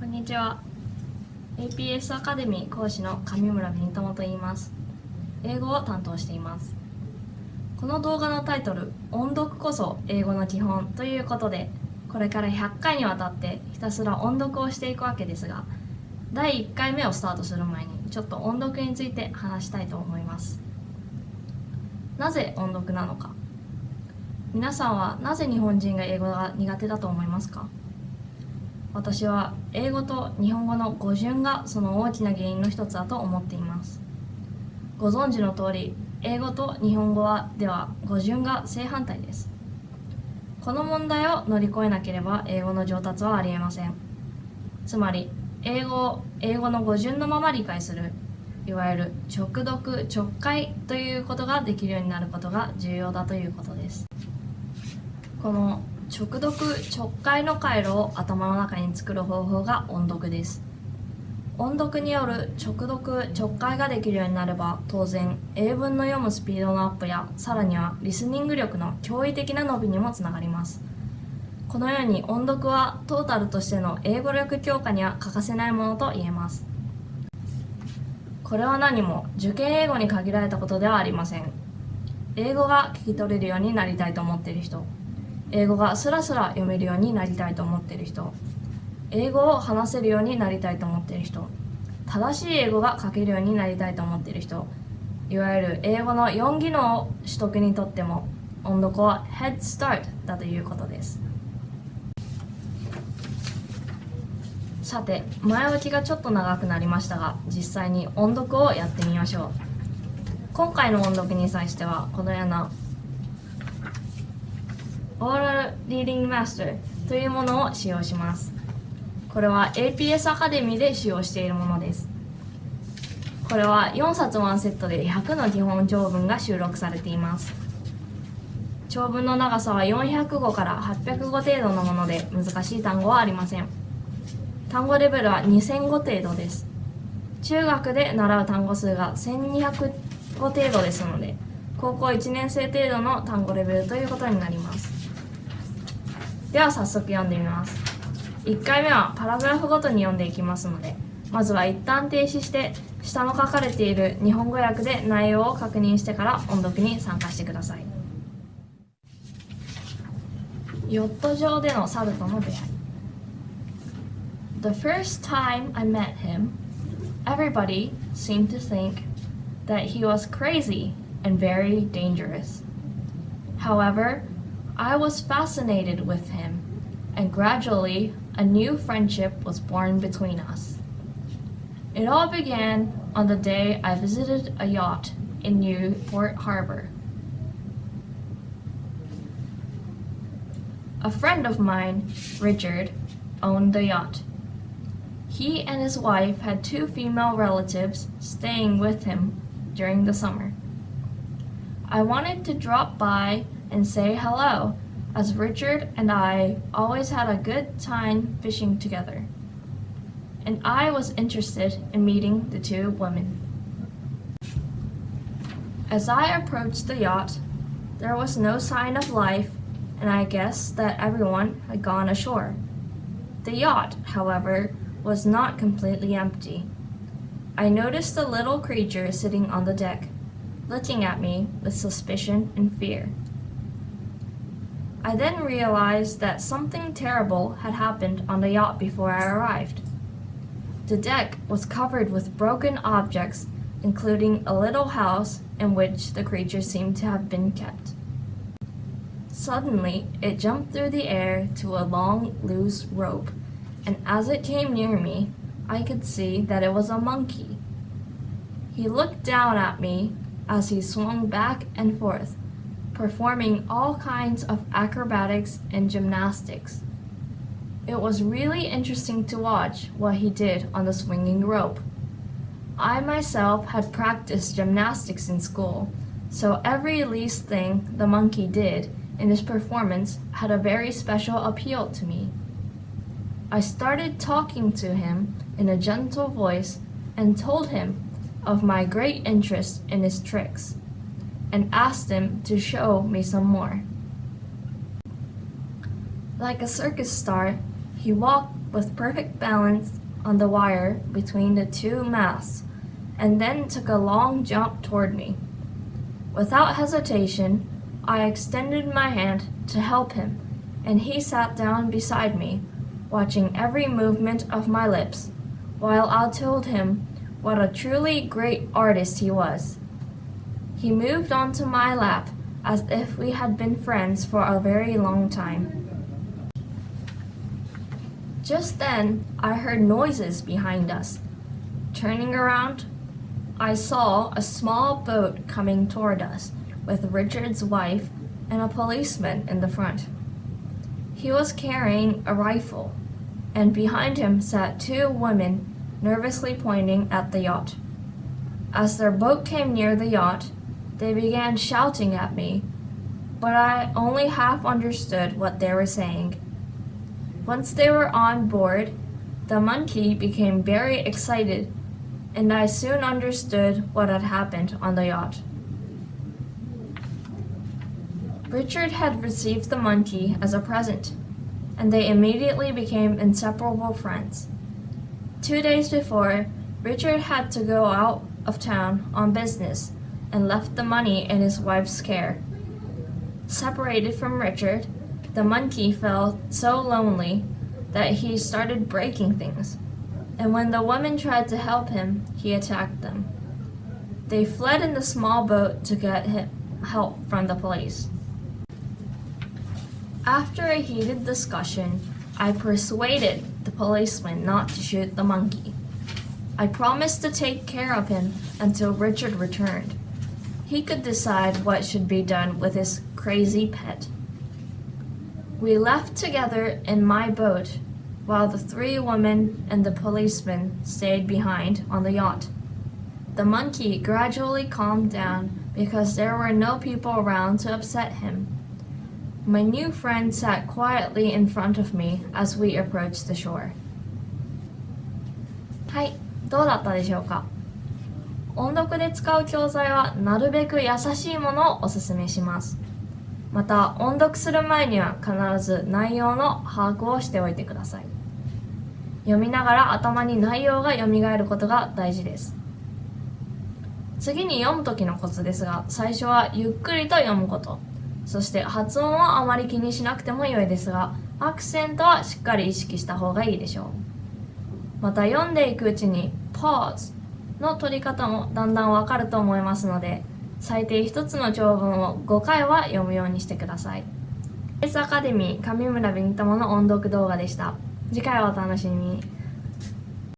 んにちは。 aps アカデミー講師の上村紅巴と言います。英語を担当しています。この動画のタイトル、音読こそ英語の基本ということで、これから100回にわたってひたすら音読をしていくわけですが、第1回目をスタートする前にちょっと音読について話したいと思います。なぜ音読なのか。皆さんはなぜ日本人が英語が苦手だと思いますか？私は英語と日本語の語順がその大きな原因の一つだと思っています。ご存知の通り、英語と日本語では語順が正反対です。この問題を乗り越えなければ英語の上達はありえません。つまり、英語を英語の語順のまま理解する、いわゆる直読直解ということができるようになることが重要だということです。この直読直解の回路を頭の中に作る方法が音読です。音読による直読直解ができるようになれば、当然英文の読むスピードのアップや、さらにはリスニング力の驚異的な伸びにもつながります。このように音読はトータルとしての英語力強化には欠かせないものと言えます。これは何も受験英語に限られたことではありません。英語が聞き取れるようになりたいと思っている人、英語がスラスラ読めるようになりたいと思っている人、英語を話せるようになりたいと思っている人、正しい英語が書けるようになりたいと思っている人、いわゆる英語の4技能を取得にとっても音読は Head Start だということです。さて、前置きがちょっと長くなりましたが、実際に音読をやってみましょう。今回の音読に際しては、このようなOral Reading Master というものを使用します。これは aps アカデミーで使用しているものです。これは4冊1セットで100の基本長文が収録されています。長文の長さは400語から800語程度のもので、難しい単語はありません。単語レベルは2000語程度です。中学で習う単語数が1200語程度ですので、高校1年生程度の単語レベルということになります。では早速読んでみます。1回目はパラグラフごとに読んでいきますので、まずは一旦停止して下の書かれている日本語訳で内容を確認してから音読に参加してください。ヨット上での猿との出会い。 The first time I met him, everybody seemed to think that he was crazy and very dangerous. However, I was fascinated with him, and gradually a new friendship was born between us. It all began on the day I visited a yacht in Newport Harbor. A friend of mine, Richard, owned the yacht. He and his wife had 2 female relatives staying with him during the summer. I wanted to drop by and say hello, as Richard and I always had a good time fishing together, and I was interested in meeting the 2 women. As I approached the yacht, there was no sign of life, and I guessed that everyone had gone ashore. The yacht, however, was not completely empty. I noticed a little creature sitting on the deck, looking at me with suspicion and fear. I then realized that something terrible had happened on the yacht before I arrived. The deck was covered with broken objects, including a little house in which the creature seemed to have been kept. Suddenly, it jumped through the air to a long, loose rope, and as it came near me, I could see that it was a monkey. He looked down at me as he swung back and forth, performing all kinds of acrobatics and gymnastics. It was really interesting to watch what he did on the swinging rope. I myself had practiced gymnastics in school, so every least thing the monkey did in his performance had a very special appeal to me. I started talking to him in a gentle voice and told him of my great interest in his tricks, and asked him to show me some more. Like a circus star, He walked with perfect balance on the wire between the two masts, and then took a long jump toward me. Without hesitation, I extended my hand to help him, and he sat down beside me, watching every movement of my lips, while I told him what a truly great artist he was. He moved onto my lap as if we had been friends for a very long time. Just then, I heard noises behind us. Turning around, I saw a small boat coming toward us with Richard's wife and a policeman in the front. He was carrying a rifle, and behind him sat two women nervously pointing at the yacht. As their boat came near the yacht, they began shouting at me, but I only half understood what they were saying. Once they were on board, the monkey became very excited, and I soon understood what had happened on the yacht. Richard had received the monkey as a present, and they immediately became inseparable friends. 2 days before, Richard had to go out of town on business and left the money in his wife's care. Separated from Richard, the monkey felt so lonely that he started breaking things, and when the women tried to help him, he attacked them. They fled in the small boat to get help from the police. After a heated discussion, I persuaded the policeman not to shoot the monkey. I promised to take care of him until Richard returned. He could decide what should be done with his crazy pet. We left together in my boat, while the three women and the policeman stayed behind on the yacht. The monkey gradually calmed down because there were no people around to upset him. My new friend sat quietly in front of me as we approached the shore. はい、どうだったでしょうか。音読で使う教材はなるべく優しいものをおすすめします。また、音読する前には必ず内容の把握をしておいてください。読みながら頭に内容が蘇ることが大事です。次に読む時のコツですが、最初はゆっくりと読むこと。そして発音はあまり気にしなくても良いですが、アクセントはしっかり意識した方がいいでしょう。また読んでいくうちに pause の取り方もだんだんわかると思いますので、最低1つの長文を5回は読むようにしてください。apsアカデミー上村紅巴の音読動画でした。次回をお楽しみに。